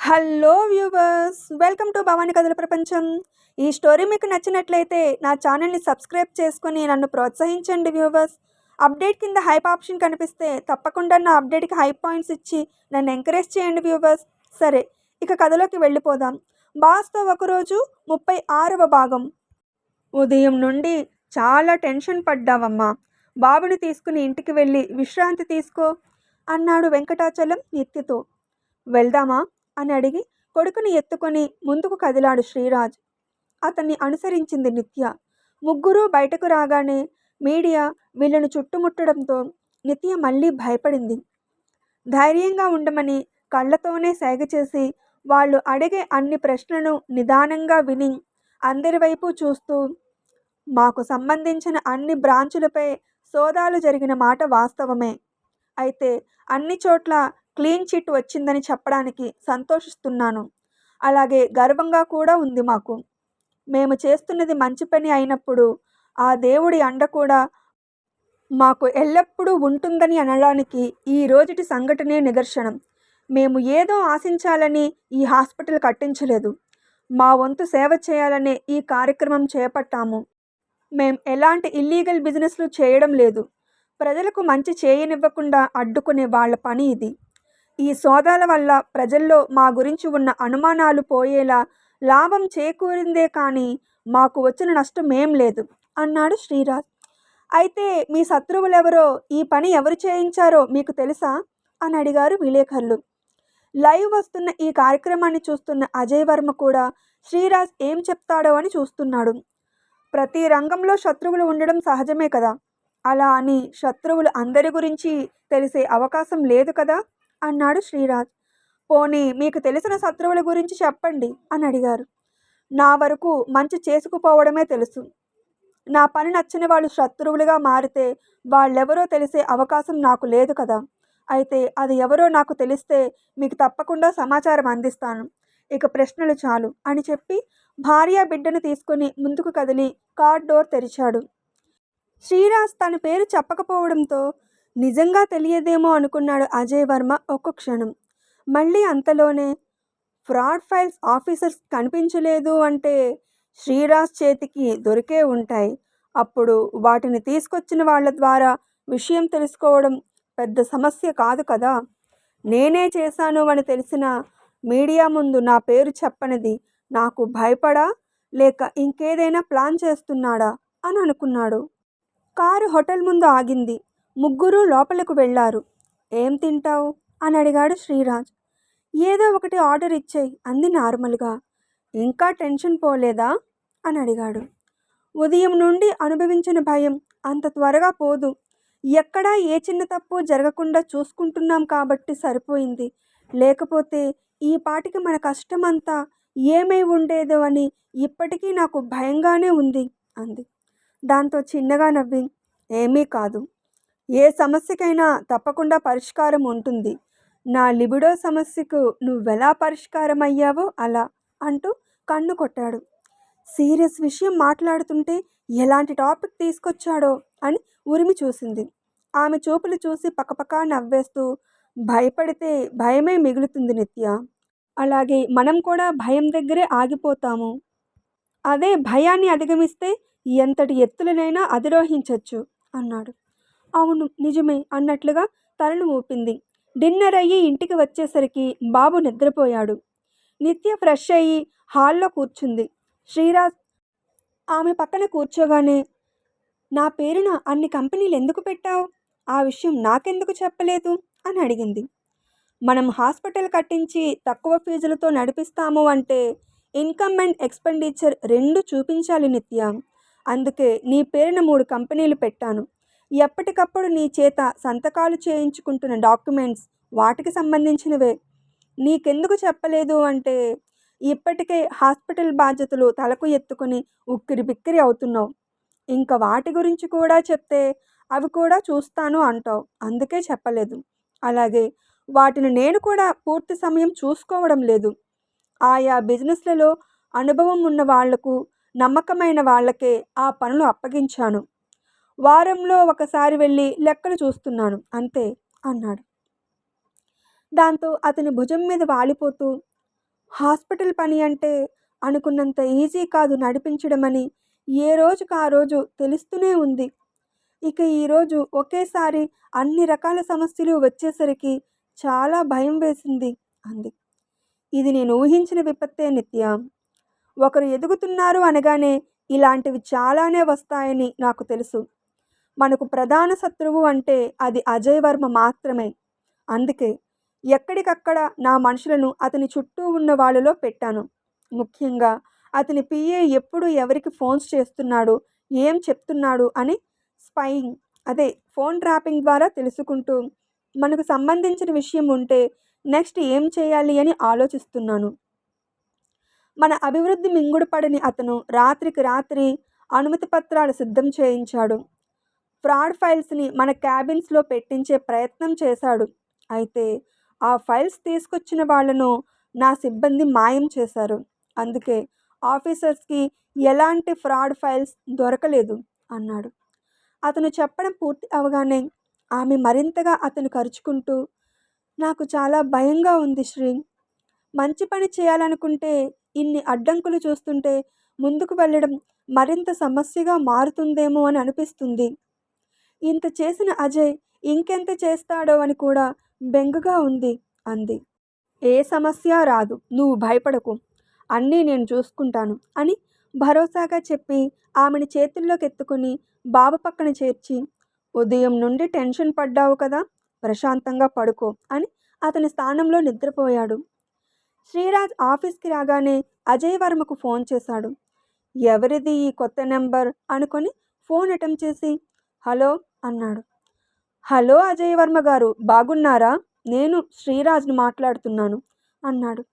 Hello viewers, welcome to Bhavani కథల ప్రపంచం. ఈ స్టోరీ మీకు నచ్చినట్లయితే నా ఛానల్ని సబ్స్క్రైబ్ చేసుకొని నన్ను ప్రోత్సహించండి వ్యూవర్స్. అప్డేట్ కింద హైప్ ఆప్షన్ కనిపిస్తే తప్పకుండా నా అప్డేట్కి హైప్ పాయింట్స్ ఇచ్చి నన్ను ఎంకరేజ్ చేయండి వ్యూవర్స్. సరే, ఇక కథలోకి వెళ్ళిపోదాం. బాస్తో ఒకరోజు 36వ భాగం. ఉదయం నుండి చాలా టెన్షన్ పడ్డావమ్మా. బాబుని తీసుకుని ఇంటికి వెళ్ళి విశ్రాంతి తీసుకో అన్నాడు వెంకటాచలం నిత్యతో. వెళ్దామా అని అడిగి కొడుకుని ఎత్తుకొని ముందుకు కదిలాడు శ్రీరాజ్. అతన్ని అనుసరించింది నిత్య. ముగ్గురు బయటకు రాగానే మీడియా వీళ్ళను చుట్టుముట్టడంతో నిత్య మళ్ళీ భయపడింది. ధైర్యంగా ఉండమని కళ్ళతోనే సైగ చేసి వాళ్ళు అడిగే అన్ని ప్రశ్నలను నిదానంగా విని అందరి వైపు చూస్తూ, మాకు సంబంధించిన అన్ని బ్రాంచులపై సోదాలు జరిగిన మాట వాస్తవమే. అయితే అన్ని చోట్ల క్లీన్ చిట్ వచ్చిందని చెప్పడానికి సంతోషిస్తున్నాను. అలాగే గర్వంగా కూడా ఉంది మాకు. మేము చేస్తున్నది మంచి పని అయినప్పుడు ఆ దేవుడి అండ కూడా మాకు ఎల్లప్పుడూ ఉంటుందని అనడానికి ఈ రోజుటి సంఘటనే నిదర్శనం. మేము ఏదో ఆశించాలని ఈ హాస్పిటల్ కట్టించలేదు. మా వంతు సేవ చేయాలనే ఈ కార్యక్రమం చేపట్టాము. మేం ఎలాంటి ఇల్లీగల్ బిజినెస్లు చేయడం లేదు. ప్రజలకు మంచి చేయనివ్వకుండా అడ్డుకునే వాళ్ళ పని ఇది. ఈ సోదాల వల్ల ప్రజల్లో మా గురించి ఉన్న అనుమానాలు పోయేలా లాభం చేకూరిందే కానీ మాకు వచ్చిన నష్టం ఏం లేదు అన్నాడు శ్రీరాజ్. అయితే మీ శత్రువులెవరో, ఈ పని ఎవరు చేయించారో మీకు తెలుసా అని అడిగారు విలేకరులు. లైవ్ వస్తున్న ఈ కార్యక్రమాన్ని చూస్తున్న అజయ్ వర్మ కూడా శ్రీరాజ్ ఏం చెప్తాడో అని చూస్తున్నాడు. ప్రతి రంగంలో శత్రువులు ఉండడం సహజమే కదా. అలా అని శత్రువులు అందరి గురించి తెలిసే అవకాశం లేదు కదా అన్నాడు శ్రీరాజ్. పోనీ మీకు తెలిసిన శత్రువుల గురించి చెప్పండి అని అడిగారు. నా వరకు మంచి చేసుకుపోవడమే తెలుసు. నా పని నచ్చని వాళ్ళు శత్రువులుగా మారితే వాళ్ళెవరో తెలిసే అవకాశం నాకు లేదు కదా. అయితే అది ఎవరో నాకు తెలిస్తే మీకు తప్పకుండా సమాచారం అందిస్తాను. ఇక ప్రశ్నలు చాలు అని చెప్పి భార్య బిడ్డను తీసుకుని ముందుకు కదిలి కార్ డోర్ తెరిచాడు. శ్రీరాజ్ తన పేరు చెప్పకపోవడంతో నిజంగా తెలియదేమో అనుకున్నాడు అజయ్ వర్మ ఒక్క క్షణం. మళ్ళీ అంతలోనే ఫ్రాడ్ ఫైల్స్ ఆఫీసర్స్ కనిపించలేదు అంటే శ్రీరాజ్ చేతికి దొరికే ఉంటాయి. అప్పుడు వాటిని తీసుకొచ్చిన వాళ్ళ ద్వారా విషయం తెలుసుకోవడం పెద్ద సమస్య కాదు కదా. నేనే చేశాను అని తెలిసిన మీడియా ముందు నా పేరు చెప్పనిది నాకు భయపడా లేక ఇంకేదైనా ప్లాన్ చేస్తున్నాడా అని అనుకున్నాడు. కారు హోటల్ ముందు ఆగింది. ముగ్గురు లోపలకు వెళ్ళారు. ఏం తింటావు అని అడిగాడు శ్రీరాజ్. ఏదో ఒకటి ఆర్డర్ ఇచ్చేయి అంది నార్మల్గా. ఇంకా టెన్షన్ పోలేదా అని అడిగాడు. ఉదయం నుండి అనుభవించిన భయం అంత త్వరగా పోదు. ఎక్కడా ఏ చిన్న తప్పు జరగకుండా చూసుకుంటున్నాం కాబట్టి సరిపోయింది. లేకపోతే ఈ పాటికి మన కష్టమంతా ఏమై ఉండేదో అని ఇప్పటికీ నాకు భయంగానే ఉంది అంది. దాంతో చిన్నగా నవ్వి, ఏమీ కాదు. ఏ సమస్యకైనా తప్పకుండా పరిష్కారం ఉంటుంది. నా లిబిడో సమస్యకు నువ్వెలా పరిష్కారం అయ్యావో అలా అంటూ కన్ను కొట్టాడు. సీరియస్ విషయం మాట్లాడుతుంటే ఎలాంటి టాపిక్ తీసుకొచ్చాడో అని ఉరిమి చూసింది. ఆమె చూపులు చూసి పకపకా నవ్వేస్తూ, భయపడితే భయమే మిగులుతుంది నిత్య. అలాగే మనం కూడా భయం దగ్గరే ఆగిపోతాము. అదే భయాన్ని అధిగమిస్తే ఎంతటి ఎత్తులనైనా అధిరోహించవచ్చు అన్నాడు. అవును నిజమే అన్నట్లుగా తలను ఊపింది. డిన్నర్ అయ్యి ఇంటికి వచ్చేసరికి బాబు నిద్రపోయాడు. నిత్య ఫ్రెష్ అయ్యి హాల్లో కూర్చుంది. శ్రీరాజ్ ఆమె పక్కన కూర్చోగానే, నా పేరున అన్ని కంపెనీలు ఎందుకు పెట్టావు? ఆ విషయం నాకెందుకు చెప్పలేదు అని అడిగింది. మనం హాస్పిటల్ కట్టించి తక్కువ ఫీజులతో నడిపిస్తాము అంటే ఇన్కమ్ అండ్ ఎక్స్పెండిచర్ రెండు చూపించాలి నిత్య. అందుకే నీ పేరున 3 కంపెనీలు పెట్టాను. ఎప్పటికప్పుడు నీ చేత సంతకాలు చేయించుకుంటున్న డాక్యుమెంట్స్ వాటికి సంబంధించినవే. నీకెందుకు చెప్పలేదు అంటే ఇప్పటికే హాస్పిటల్ బాధ్యతలు తలకు ఎత్తుకుని ఉక్కిరి బిక్కిరి అవుతున్నావు. ఇంకా వాటి గురించి కూడా చెప్తే అవి కూడా చూస్తాను అంటావు. అందుకే చెప్పలేదు. అలాగే వాటిని నేను కూడా పూర్తి సమయం చూసుకోవడం లేదు. ఆయా బిజినెస్లలో అనుభవం ఉన్న వాళ్లకు, నమ్మకమైన వాళ్ళకే ఆ పనులు అప్పగించాను. వారంలో ఒకసారి వెళ్ళి లెక్కలు చూస్తున్నాను అంతే అన్నాడు. దాంతో అతని భుజం మీద వాలిపోతూ, హాస్పిటల్ పని అంటే అనుకున్నంత ఈజీ కాదు నడిపించడమని ఏ రోజుకి ఆ రోజు తెలుస్తూనే ఉంది. ఇక ఈరోజు ఒకేసారి అన్ని రకాల సమస్యలు వచ్చేసరికి చాలా భయం వేసింది అంది. ఇది నేను ఊహించిన విపత్తే నిత్య. ఒకరు ఎదుగుతున్నారు అనగానే ఇలాంటివి చాలానే వస్తాయని నాకు తెలుసు. మనకు ప్రధాన శత్రువు అంటే అది అజయ్ వర్మ మాత్రమే. అందుకే ఎక్కడికక్కడ నా మనుషులను అతని చుట్టూ ఉన్న వాళ్ళలో పెట్టాను. ముఖ్యంగా అతని పిఏ ఎప్పుడు ఎవరికి ఫోన్స్ చేస్తున్నాడు, ఏం చెప్తున్నాడు అని స్పైయింగ్, అదే ఫోన్ ట్రాపింగ్ ద్వారా తెలుసుకుంటూ మనకు సంబంధించిన విషయం ఉంటే నెక్స్ట్ ఏం చేయాలి అని ఆలోచిస్తున్నాను. మన అభివృద్ధి మింగుడుపడని అతను రాత్రికి రాత్రి అనుమతి పత్రాలు సిద్ధం చేయించాడు. ఫ్రాడ్ ఫైల్స్ని మన క్యాబిన్స్లో పెట్టించే ప్రయత్నం చేశాడు. అయితే ఆ ఫైల్స్ తీసుకొచ్చిన వాళ్ళను నా సిబ్బంది మాయం చేశారు. అందుకే ఆఫీసర్స్కి ఎలాంటి ఫ్రాడ్ ఫైల్స్ దొరకలేదు అన్నాడు. అతను చెప్పడం పూర్తి అవగానే ఆమె మరింతగా అతను కరుచుకుంటూ, నాకు చాలా భయంగా ఉంది శ్రీ. మంచి పని చేయాలనుకుంటే ఇన్ని అడ్డంకులు చూస్తుంటే ముందుకు వెళ్ళడం మరింత సమస్యగా మారుతుందేమో అని అనిపిస్తుంది. ఇంత చేసిన అజయ్ ఇంకెంత చేస్తాడో అని కూడా బెంగగా ఉంది అంది. ఏ సమస్య రాదు, నువ్వు భయపడకు, అన్నీ నేను చూసుకుంటాను అని భరోసాగా చెప్పి ఆమెను చేతుల్లోకి ఎత్తుకుని బాబు పక్కన చేర్చి, ఉదయం నుండి టెన్షన్ పడ్డావు కదా, ప్రశాంతంగా పడుకో అని అతని స్థానంలో నిద్రపోయాడు. శ్రీరాజ్ ఆఫీస్కి రాగానే అజయ్ వర్మకు ఫోన్ చేశాడు. ఎవరిది ఈ కొత్త నెంబర్ అనుకొని ఫోన్ అటెంప్ట్ చేసి హలో అన్నాడు. హలో అజయ్ వర్మ గారు, బాగున్నారా? నేను శ్రీరాజ్ని మాట్లాడుతున్నాను అన్నాడు.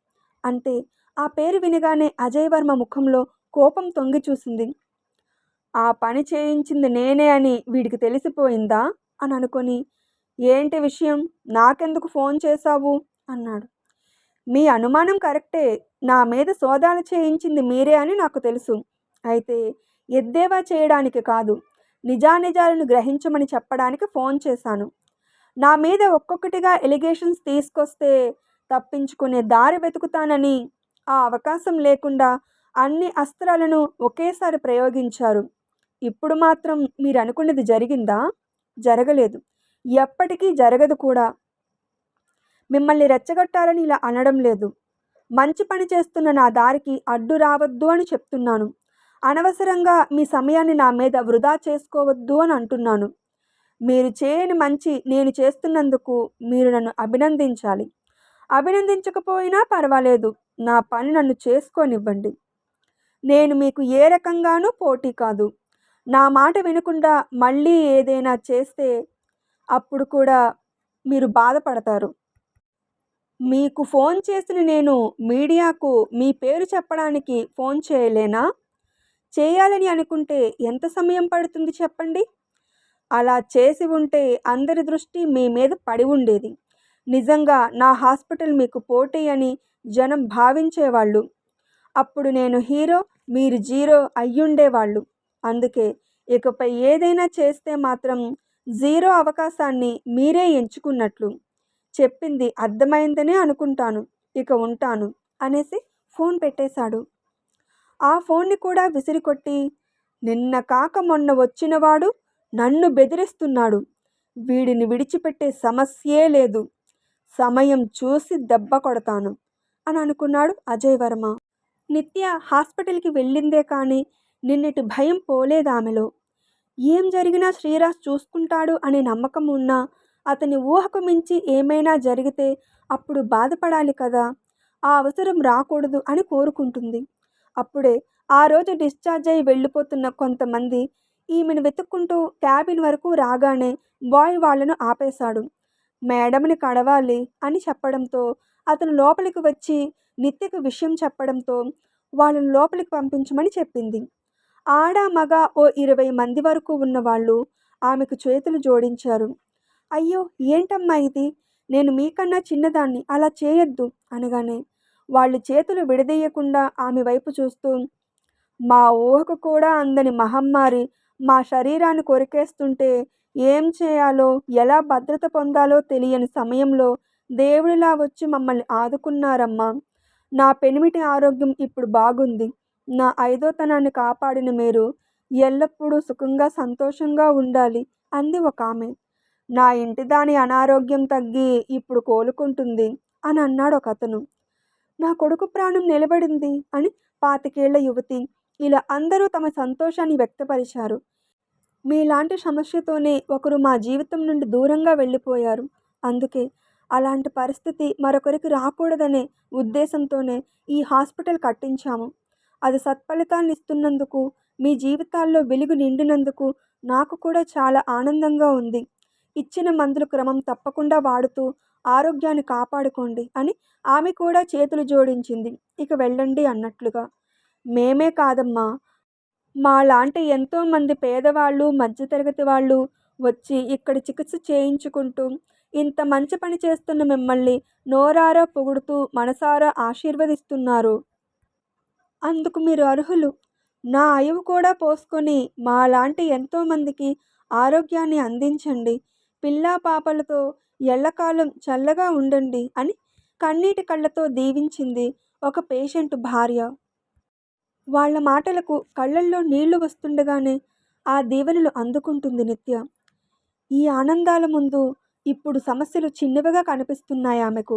అంటే ఆ పేరు వినగానే అజయ్ వర్మ ముఖంలో కోపం తొంగి చూసింది. ఆ పని చేయించింది నేనే అని వీడికి తెలిసిపోయిందా అని అనుకొని, ఏంటి విషయం, నాకెందుకు ఫోన్ చేశావు అన్నాడు. మీ అనుమానం కరెక్టే, నా మీద సోదాలు చేయించింది మీరే అని నాకు తెలుసు. అయితే ఎద్దేవా చేయడానికి కాదు, నిజానిజాలను గ్రహించమని చెప్పడానికి ఫోన్ చేశాను. నా మీద ఒక్కొక్కటిగా ఎలిగేషన్స్ తీసుకొస్తే తప్పించుకునే దారి వెతుకుతానని ఆ అవకాశం లేకుండా అన్ని అస్త్రాలను ఒకేసారి ప్రయోగించారు. ఇప్పుడు మాత్రం మీరు అనుకున్నది జరిగిందా? జరగలేదు, ఎప్పటికీ జరగదు కూడా. మిమ్మల్ని రెచ్చగొట్టాలని ఇలా అనడం లేదు. మంచి పని చేస్తున్న నా దారికి అడ్డు రావద్దు అని చెప్తున్నాను. అనవసరంగా మీ సమయాన్ని నా మీద వృధా చేసుకోవద్దు అని అంటున్నాను. మీరు చేయని మంచి నేను చేస్తున్నందుకు మీరు నన్ను అభినందించాలి. అభినందించకపోయినా పర్వాలేదు, నా పని నన్ను చేసుకోనివ్వండి. నేను మీకు ఏ రకంగానూ పోటీ కాదు. నా మాట వినకుండా మళ్ళీ ఏదైనా చేస్తే అప్పుడు కూడా మీరు బాధపడతారు. మీకు ఫోన్ చేసిన నేను మీడియాకు మీ పేరు చెప్పడానికి ఫోన్ చేయలేనా? చేయాలని అనుకుంటే ఎంత సమయం పడుతుంది చెప్పండి? అలా చేసి ఉంటే అందరి దృష్టి మీ మీద పడి ఉండేది. నిజంగా నా హాస్పిటల్ మీకు పోటీ అని జనం భావించేవాళ్ళు. అప్పుడు నేను హీరో, మీరు జీరో అయ్యుండేవాళ్ళు. అందుకే ఇకపై ఏదైనా చేస్తే మాత్రం జీరో అవకాశాన్ని మీరే ఎంచుకున్నట్లు. చెప్పింది అర్థమైందనే అనుకుంటాను. ఇక ఉంటాను అనేసి ఫోన్ పెట్టేశాడు. ఆ ఫోన్ని కూడా విసిరికొట్టి, నిన్న కాక మొన్న వచ్చినవాడు నన్ను బెదిరిస్తున్నాడు. వీడిని విడిచిపెట్టే సమస్యే లేదు. సమయం చూసి దెబ్బ కొడతాను అని అనుకున్నాడు అజయ్ వర్మ. నిత్య హాస్పిటల్కి వెళ్ళిందే కానీ నిన్నటి భయం పోలేదామెలో. ఏం జరిగినా శ్రీరాజ్ చూసుకుంటాడు అనే నమ్మకం ఉన్నా అతని ఊహకు మించి ఏమైనా జరిగితే అప్పుడు బాధపడాలి కదా. ఆ అవసరం రాకూడదు అని కోరుకుంటుంది. అప్పుడే ఆ రోజు డిశ్చార్జ్ అయి వెళ్ళిపోతున్న కొంతమంది ఈమెను వెతుక్కుంటూ క్యాబిన్ వరకు రాగానే బాయ్ వాళ్లను ఆపేశాడు. మేడంని కడవాలి అని చెప్పడంతో అతను లోపలికి వచ్చి నిత్యకు విషయం చెప్పడంతో వాళ్ళను లోపలికి పంపించమని చెప్పింది. ఆడ మగ ఓ 20 మంది వరకు ఉన్నవాళ్ళు ఆమెకు చేతులు జోడించారు. అయ్యో ఏంటమ్మా ఇది, నేను మీకన్నా చిన్నదాన్ని, అలా చేయొద్దు అనగానే వాళ్ళు చేతులు విడదీయకుండా ఆమె వైపు చూస్తూ, మా ఊహకు కూడా అందని మహమ్మారి మా శరీరాన్ని కొరికేస్తుంటే ఏం చేయాలో, ఎలా భద్రత పొందాలో తెలియని సమయంలో దేవుడిలా వచ్చి మమ్మల్ని ఆదుకున్నారమ్మా. నా పెనిమిటి ఆరోగ్యం ఇప్పుడు బాగుంది. నా ఐదోతనాన్ని కాపాడిన మీరు ఎల్లప్పుడూ సుఖంగా, సంతోషంగా ఉండాలి అంది ఒకామె. నా ఇంటిదాని అనారోగ్యం తగ్గి ఇప్పుడు కోలుకుంటుంది అని అన్నాడు ఒకతను. నా కొడుకు ప్రాణం నిలబడింది అని 25 ఏళ్ల యువతి. ఇలా అందరూ తమ సంతోషాన్ని వ్యక్తపరిచారు. మీలాంటి సమస్యతోనే ఒకరు మా జీవితం నుండి దూరంగా వెళ్ళిపోయారు. అందుకే అలాంటి పరిస్థితి మరొకరికి రాకూడదనే ఉద్దేశంతోనే ఈ హాస్పిటల్ కట్టించాము. అది సత్ఫలితాన్ని ఇస్తున్నందుకు, మీ జీవితాల్లో వెలుగు నిండినందుకు నాకు కూడా చాలా ఆనందంగా ఉంది. ఇచ్చిన మందులు క్రమం తప్పకుండా వాడుతూ ఆరోగ్యాన్ని కాపాడుకోండి అని ఆమె కూడా చేతులు జోడించింది. ఇక వెళ్ళండి అన్నట్లుగా. మేమే కాదమ్మా, మాలాంటి ఎంతోమంది పేదవాళ్ళు, మధ్యతరగతి వాళ్ళు వచ్చి ఇక్కడ చికిత్స చేయించుకుంటూ ఇంత మంచి పని చేస్తున్న మిమ్మల్ని నోరారా పొగుడుతూ మనసారా ఆశీర్వదిస్తున్నారు. అందుకు మీరు అర్హులు. నా ఆయువు కూడా పోసుకొని మాలాంటి ఎంతోమందికి ఆరోగ్యాన్ని అందించండి. పిల్లా పాపలతో ఎల్లకాలం చల్లగా ఉండండి అని కన్నీటి కళ్ళతో దీవించింది ఒక పేషెంట్ భార్య. వాళ్ళ మాటలకు కళ్ళల్లో నీళ్లు వస్తుండగానే ఆ దీవెనలు అందుకుంటుంది నిత్య. ఈ ఆనందాల ముందు ఇప్పుడు సమస్యలు చిన్నవిగా కనిపిస్తున్నాయి ఆమెకు.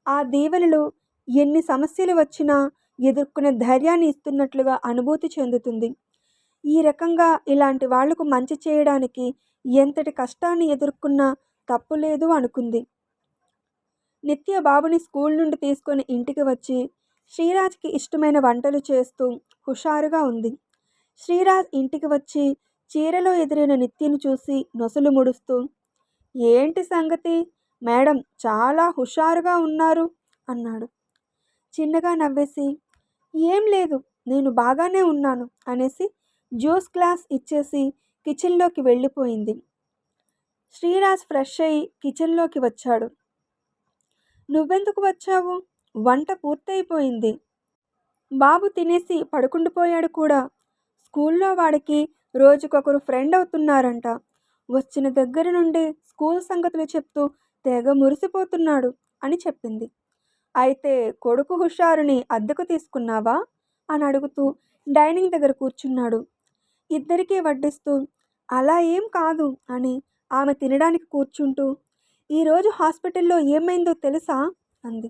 ఆ దీవెనలు ఎన్ని సమస్యలు వచ్చినా ఎదుర్కొనే ధైర్యాన్ని ఇస్తున్నట్లుగా అనుభూతి చెందుతుంది. ఈ రకంగా ఇలాంటి వాళ్లకు మంచి చేయడానికి ఎంతటి కష్టాన్ని ఎదుర్కొన్నా తప్పులేదు అనుకుంది. నిత్య బాబుని స్కూల్ నుండి తీసుకొని ఇంటికి వచ్చి శ్రీరాజ్కి ఇష్టమైన వంటలు చేస్తూ హుషారుగా ఉంది. శ్రీరాజ్ ఇంటికి వచ్చి చీరలో ఎదురైన నిత్యను చూసి నొసలు ముడుస్తూ, ఏంటి సంగతి, మేడం చాలా హుషారుగా ఉన్నారు అన్నాడు. చిన్నగా నవ్వేసి, ఏం లేదు, నేను బాగానే ఉన్నాను అనేసి జ్యూస్ గ్లాస్ ఇచ్చేసి కిచెన్లోకి వెళ్ళిపోయింది. శ్రీరాజ్ ఫ్రెష్ అయి కిచెన్లోకి వచ్చాడు. నువ్వెందుకు వచ్చావు? వంట పూర్తయిపోయింది. బాబు తినేసి పడుకుండిపోయాడు కూడా. స్కూల్లో వాడికి రోజుకొకరు ఫ్రెండ్ అవుతున్నారంట. వచ్చిన దగ్గర నుండి స్కూల్ సంగతులు చెప్తూ తెగ మురిసిపోతున్నాడు అని చెప్పింది. అయితే కొడుకు హుషారుని అద్దెకు తీసుకున్నావా అని అడుగుతూ డైనింగ్ దగ్గర కూర్చున్నాడు. ఇద్దరికీ వడ్డిస్తూ అలా ఏం కాదు అని ఆమె తినడానికి కూర్చుంటూ, ఈరోజు హాస్పిటల్లో ఏమైందో తెలుసా అంది.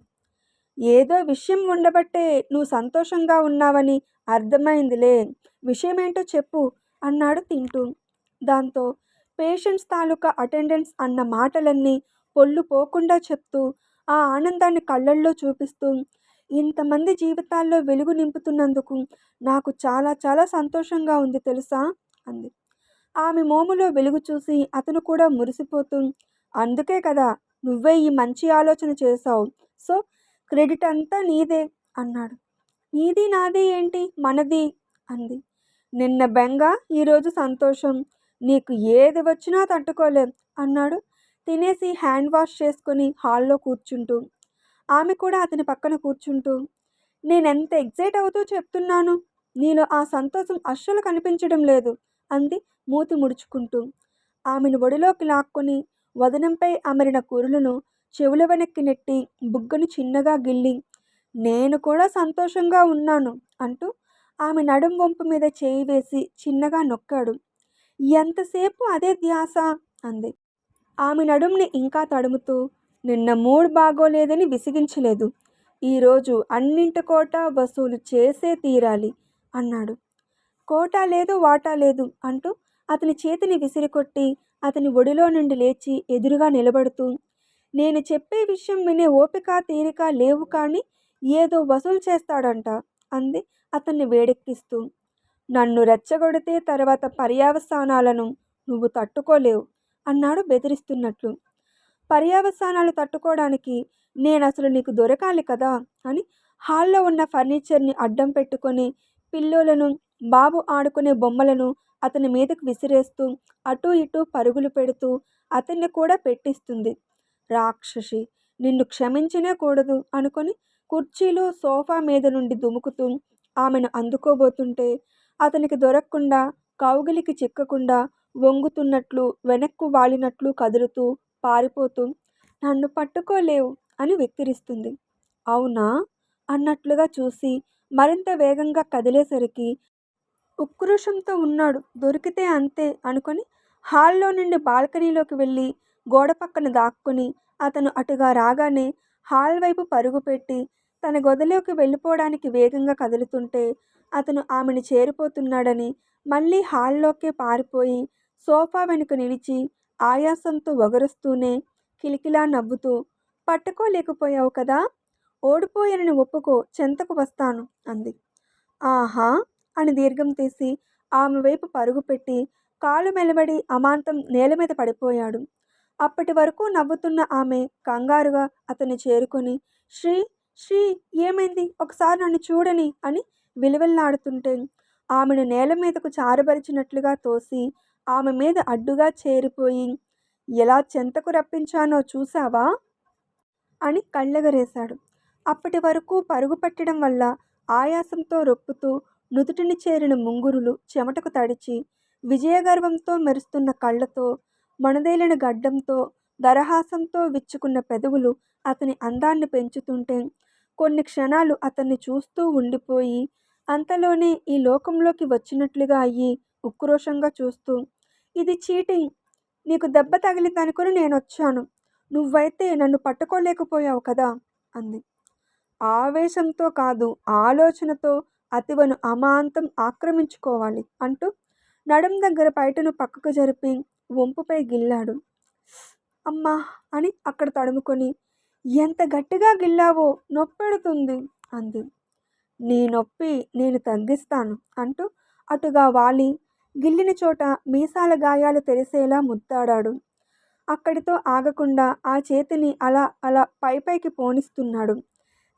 ఏదో విషయం ఉండబట్టే నువ్వు సంతోషంగా ఉన్నావని అర్థమైందిలే, విషయమేంటో చెప్పు అన్నాడు తింటూ. దాంతో పేషెంట్స్ తాలూకా అటెండెన్స్ అన్న మాటలన్నీ పొల్లు పోకుండా చెప్తూ ఆ ఆనందాన్ని కళ్ళల్లో చూపిస్తూ, ఇంతమంది జీవితాల్లో వెలుగు నింపుతున్నందుకు నాకు చాలా చాలా సంతోషంగా ఉంది తెలుసా అంది. ఆమె మోములో వెలుగు చూసి అతను కూడా మురిసిపోతూ, అందుకే కదా నువ్వే ఈ మంచి ఆలోచన చేశావు, సో క్రెడిట్ అంతా నీదే అన్నాడు. నీది నాది ఏంటి, మనది అంది. నిన్న బెంగ, ఈరోజు సంతోషం, నీకు ఏది వచ్చినా తట్టుకోలేం అన్నాడు తినేసి హ్యాండ్ వాష్ చేసుకొని హాల్లో కూర్చుంటూ. ఆమె కూడా అతని పక్కన కూర్చుంటూ, నేనెంత ఎగ్జైట్ అవుతూ చెప్తున్నాను, నీలో ఆ సంతోషం అస్సలు కనిపించడం లేదు అంది మూతి ముడుచుకుంటూ. ఆమెను ఒడిలోకి లాక్కొని వదనంపై అమరిన కురులను చెవుల వెనక్కి నెట్టి బుగ్గను చిన్నగా గిల్లి, నేను కూడా సంతోషంగా ఉన్నాను అంటూ ఆమె నడుం వంపు మీద చేయి వేసి చిన్నగా నొక్కాడు. ఎంతసేపు అదే ధ్యాస అంది. ఆమె నడుంని ఇంకా తడుముతూ, నిన్న మూడ్ బాగోలేదని విసిగించలేదు, ఈరోజు అన్నింటి కోటా వసూలు చేసే తీరాలి అన్నాడు. కోటా లేదు వాటా లేదు అంటూ అతని చేతిని విసిరికొట్టి అతని ఒడిలో నుండి లేచి ఎదురుగా నిలబడుతూ, నేను చెప్పే విషయం వినే ఓపిక తీరిక లేవు కానీ ఏదో వసూలు చేస్తాడంట అంది అతన్ని వేడెక్కిస్తూ. నన్ను రెచ్చగొడితే తర్వాత పర్యవసానాలను నువ్వు తట్టుకోలేవు అన్నాడు బెదిరిస్తున్నట్లు. పర్యవసానాలు తట్టుకోవడానికి నేను అసలు నీకు దొరకాలి కదా అని హాల్లో ఉన్న ఫర్నిచర్ని అడ్డం పెట్టుకొని పిల్లోలను, బాబు ఆడుకునే బొమ్మలను అతని మీదకు విసిరేస్తూ అటూ ఇటూ పరుగులు పెడుతూ అతన్ని కూడా పెట్టిస్తుంది. రాక్షసి, నిన్ను క్షమించనే కూడదు అనుకొని కుర్చీలు సోఫా మీద నుండి దుముకుతూ ఆమెను అందుకోబోతుంటే అతనికి దొరకకుండా కౌగిలికి చిక్కకుండా వంగుతున్నట్లు వెనక్కు వాలినట్లు కదులుతూ పారిపోతూ, నన్ను పట్టుకోలేవు అని వెక్కిరిస్తుంది. అవునా, అన్నట్లుగా చూసి మరింత వేగంగా కదిలేసరికి ఉక్రోషంతో ఉన్నాడు. దొరికితే అంతే అనుకొని హాల్‌లో నుండి బాల్కనీలోకి వెళ్ళి గోడ పక్కన దాక్కుని అతను అటుగా రాగానే హాల్ వైపు పరుగుపెట్టి తన గదిలోకి వెళ్ళిపోవడానికి వేగంగా కదులుతుంటే అతను ఆమెను చేరిపోతున్నాడని మళ్ళీ హాల్లోకే పారిపోయి సోఫా వెనుక నిలిచి ఆయాసంతో ఒగరుస్తూనే కిలకిలా నవ్వుతూ పట్టుకోలేకపోయావు కదా! ఓడిపోయానని ఒప్పుకో చెంతకు వస్తాను అంది. ఆహా! అని దీర్ఘం తీసి ఆమె వైపు పరుగుపెట్టి కాలు మెలబడి అమాంతం నేలమీద పడిపోయాడు. అప్పటి వరకు నవ్వుతున్న ఆమె కంగారుగా అతన్ని చేరుకొని శ్రీ శ్రీ ఏమైంది? ఒకసారి నన్ను చూడని అని విలవిల్లాడుతుంటే ఆమెను నేల మీదకు జారబరిచినట్లుగా తోసి ఆమె మీద అడ్డుగా చేరిపోయి ఎలా చెంతకు రప్పించానో చూశావా? అని కళ్ళెగరేశాడు. అప్పటి వరకు పరుగు పట్టడం వల్ల ఆయాసంతో రొప్పుతూ నుదుటిని చేరిన ముంగురులు చెమటకు తడిచి విజయగర్వంతో మెరుస్తున్న కళ్ళతో మణుదేలిన గడ్డంతో దరహాసంతో విచ్చుకున్న పెదవులు అతని అందాన్ని పెంచుతుంటే కొన్ని క్షణాలు అతన్ని చూస్తూ ఉండిపోయి అంతలోనే ఈ లోకంలోకి వచ్చినట్లుగా అయ్యి ఉక్రోషంగా చూస్తూ ఇది చీటింగ్, నీకు దెబ్బ తగిలిందనుకుని నేనొచ్చాను, నువ్వైతే నన్ను పట్టుకోలేకపోయావు కదా అంది. ఆవేశంతో కాదు ఆలోచనతో అతివను అమాంతం ఆక్రమించుకోవాలి అంటూ నడుం దగ్గర పైటను పక్కకు జరిపి వంపుపై గిల్లాడు. అమ్మా అని అక్కడ తడుముకొని ఎంత గట్టిగా గిల్లావో నొప్పెడుతుంది అంది. నీ నొప్పి నేను తగ్గిస్తాను అంటూ అటుగా వాలి గిల్లిన చోట మీసాల గాయాలు తెలిసేలా ముద్దాడాడు. అక్కడితో ఆగకుండా ఆ చేతిని అలా అలా పైపైకి పోనిస్తున్నాడు.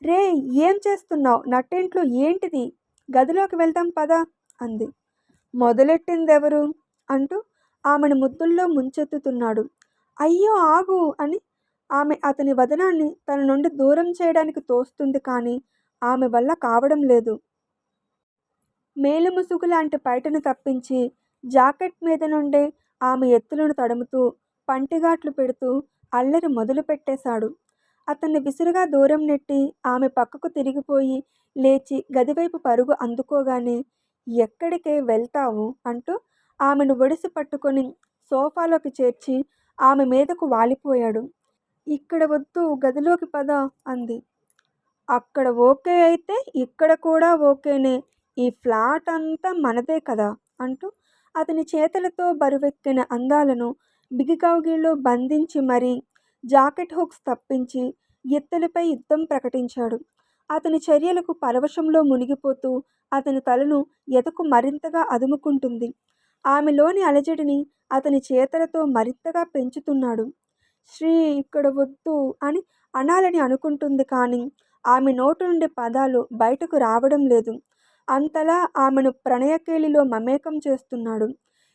రే ఏం చేస్తున్నావు? నట్టింట్లో ఏంటిది? గదిలోకి వెళ్దాం పదా అంది. మొదలెట్టిందెవరు అంటూ ఆమెను ముద్దుల్లో ముంచెత్తుతున్నాడు. అయ్యో ఆగు అని ఆమె అతని వదనాన్ని తన నుండి దూరం చేయడానికి తోస్తుంది కానీ ఆమె వల్ల కావడం లేదు. మేలుముసుగు లాంటి పైటను తప్పించి జాకెట్ మీద నుండే ఆమె ఎత్తులను తడుముతూ పంటిగాట్లు పెడుతూ అల్లరి మొదలు పెట్టేశాడు. అతన్ని విసురుగా దూరం నెట్టి ఆమె పక్కకు తిరిగిపోయి లేచి గదివైపు పరుగు అందుకోగానే ఎక్కడికే వెళ్తావు అంటూ ఆమెను ఒడిసి పట్టుకొని సోఫాలోకి చేర్చి ఆమె మీదకు వాలిపోయాడు. ఇక్కడ వద్దు గదిలోకి పద అంది. అక్కడ ఓకే అయితే ఇక్కడ కూడా ఓకేనే, ఈ ఫ్లాట్ అంతా మనదే కదా అంటూ అతని చేతులతో బరువెక్కిన అందాలను బిగికౌగిల్లో బంధించి మరీ జాకెట్ హుక్స్ తప్పించి ఎత్తులపై యుద్ధం ప్రకటించాడు. అతని చర్యలకు పరవశంలో మునిగిపోతూ అతని తలను ఎదకు మరింతగా అదుముకుంటుంది. ఆమెలోని అలజడిని అతని చేతులతో మరింతగా పెంచుతున్నాడు. శ్రీ ఇక్కడ వద్దు అని అనాలని అనుకుంటుంది కానీ ఆమె నోటు నుండి పదాలు బయటకు రావడం లేదు. అంతలా ఆమెను ప్రణయకేలిలో మమేకం చేస్తున్నాడు.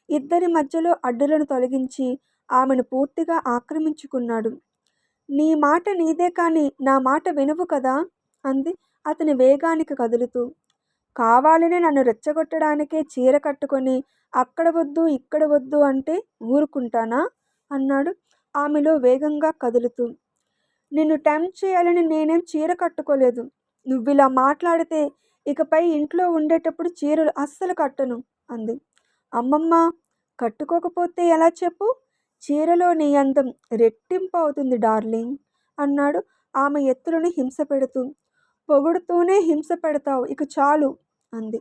ఇద్దరి మధ్యలో అడ్డులను తొలగించి ఆమెను పూర్తిగా ఆక్రమించుకున్నాడు. నీ మాట నీదే కానీ నా మాట వినవు కదా అంది అతని వేగానికి కదులుతూ. కావాలనే నన్ను రెచ్చగొట్టడానికే చీర కట్టుకొని అక్కడ వద్దు ఇక్కడ వద్దు అంటే ఊరుకుంటానా అన్నాడు ఆమెలో వేగంగా కదులుతూ. నిన్ను టెంప్ట్ చేయాలని నేనేం చీర కట్టుకోలేదు. నువ్విలా మాట్లాడితే ఇకపై ఇంట్లో ఉండేటప్పుడు చీరలు అస్సలు కట్టను అంది. అమ్మమ్మ కట్టుకోకపోతే ఎలా చెప్పు? చీరలో నీ అందం రెట్టింపు అవుతుంది డార్లింగ్ అన్నాడు ఆమె ఎత్తులను హింస పెడుతూ. పొగుడుతూనే హింస పెడతావు, ఇక చాలు అంది.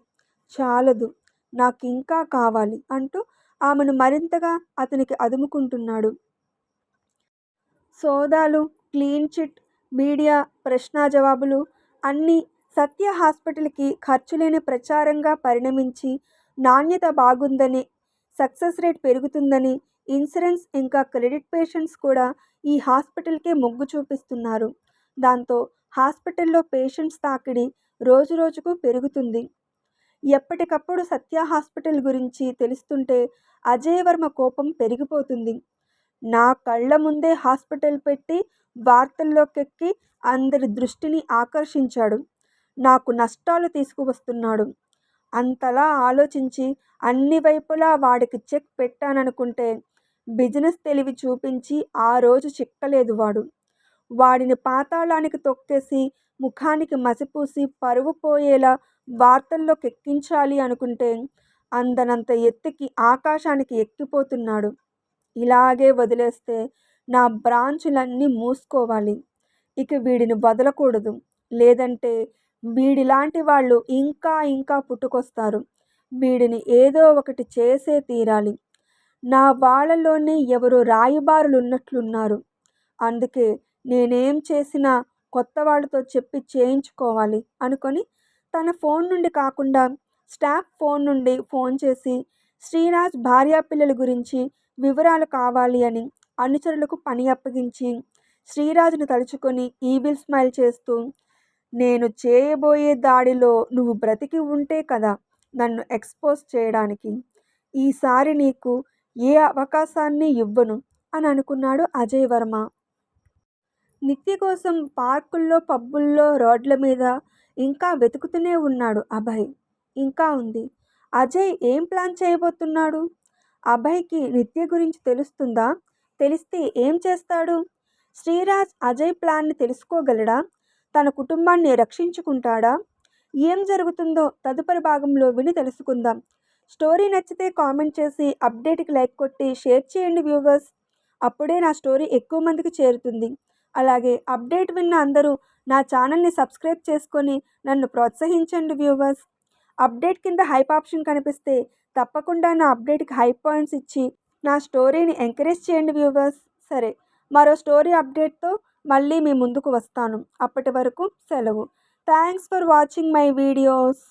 చాలదు, నాకింకా కావాలి అంటూ ఆమెను మరింతగా అతనికి అదుముకుంటున్నాడు. సోదాలు, క్లీన్ చిట్, మీడియా ప్రశ్నా జవాబులు అన్నీ సత్య హాస్పిటల్కి ఖర్చులేని ప్రచారంగా పరిణమించి నాణ్యత బాగుందని, సక్సెస్ రేట్ పెరుగుతుందని ఇన్సూరెన్స్ ఇంకా క్రెడిట్ పేషెంట్స్ కూడా ఈ హాస్పిటల్కే మొగ్గు చూపిస్తున్నారు. దాంతో హాస్పిటల్లో పేషెంట్స్ తాకిడి రోజురోజుకు పెరుగుతుంది. ఎప్పటికప్పుడు సత్య హాస్పిటల్ గురించి తెలుస్తుంటే అజయ్ వర్మ కోపం పెరిగిపోతుంది. నా కళ్ళ ముందే హాస్పిటల్ పెట్టి వార్తల్లోకెక్కి అందరి దృష్టిని ఆకర్షించాడు. నాకు నష్టాలు తీసుకువస్తున్నాడు. అంతలా ఆలోచించి అన్ని వైపులా వాడికి చెక్ పెట్టాననుకుంటే బిజినెస్ తెలివి చూపించి ఆ రోజు చిక్కలేదు వాడు. వాడిని పాతాళానికి తొక్కేసి ముఖానికి మసిపూసి పరువు పోయేలా వార్తల్లోకి ఎక్కించాలి అనుకుంటే అందనంత ఎత్తుకి ఆకాశానికి ఎక్కిపోతున్నాడు. ఇలాగే వదిలేస్తే నా బ్రాంచులన్నీ మూసుకోవాలి. ఇక వీడిని వదలకూడదు. లేదంటే వీడిలాంటి వాళ్ళు ఇంకా ఇంకా పుట్టుకొస్తారు. వీడిని ఏదో ఒకటి చేసే తీరాలి. నా వాళ్ళలోనే ఎవరో రాయబారులున్నట్లున్నారు. అందుకే నేనేం చేసినా కొత్త వాళ్ళతో చెప్పి చేయించుకోవాలి అనుకొని తన ఫోన్ నుండి కాకుండా స్టాఫ్ ఫోన్ నుండి ఫోన్ చేసి శ్రీరాజ్ భార్యాపిల్లల గురించి వివరాలు కావాలి అని అనుచరులకు పని అప్పగించి శ్రీరాజును తలుచుకొని ఈవిల్ స్మైల్ చేస్తూ, నేను చేయబోయే దాడిలో నువ్వు బ్రతికి ఉంటే కదా నన్ను ఎక్స్పోజ్ చేయడానికి. ఈసారి నీకు ఏ అవకాశాన్ని ఇవ్వను అని అనుకున్నాడు అజయ్ వర్మ. నిత్య కోసం పార్కుల్లో, పబ్బుల్లో, రోడ్ల మీద ఇంకా వెతుకుతూనే ఉన్నాడు అభయ్. ఇంకా ఉంది. అజయ్ ఏం ప్లాన్ చేయబోతున్నాడు? అభయ్కి నిత్య గురించి తెలుస్తుందా? తెలిస్తే ఏం చేస్తాడు? శ్రీరాజ్ అజయ్ ప్లాన్ని తెలుసుకోగలడా? తన కుటుంబాన్ని రక్షించుకుంటాడా? ఏం జరుగుతుందో తదుపరి భాగంలో విని తెలుసుకుందాం. స్టోరీ నచ్చితే కామెంట్ చేసి అప్డేట్కి లైక్ కొట్టి షేర్ చేయండి వ్యూవర్స్. అప్పుడే నా స్టోరీ ఎక్కువ మందికి చేరుతుంది. అలాగే అప్డేట్ విన్న అందరూ నా ఛానల్ని సబ్స్క్రైబ్ చేసుకొని నన్ను ప్రోత్సహించండి వ్యూవర్స్. అప్డేట్ కింద హైప్ ఆప్షన్ కనిపిస్తే తప్పకుండా నా అప్డేట్కి హైప్ పాయింట్స్ ఇచ్చి నా స్టోరీని ఎంకరేజ్ చేయండి వ్యూవర్స్. సరే, మరో స్టోరీ అప్డేట్తో మళ్ళీ మీ ముందుకు వస్తాను. అప్పటి వరకు సెలవు. Thanks for watching my videos.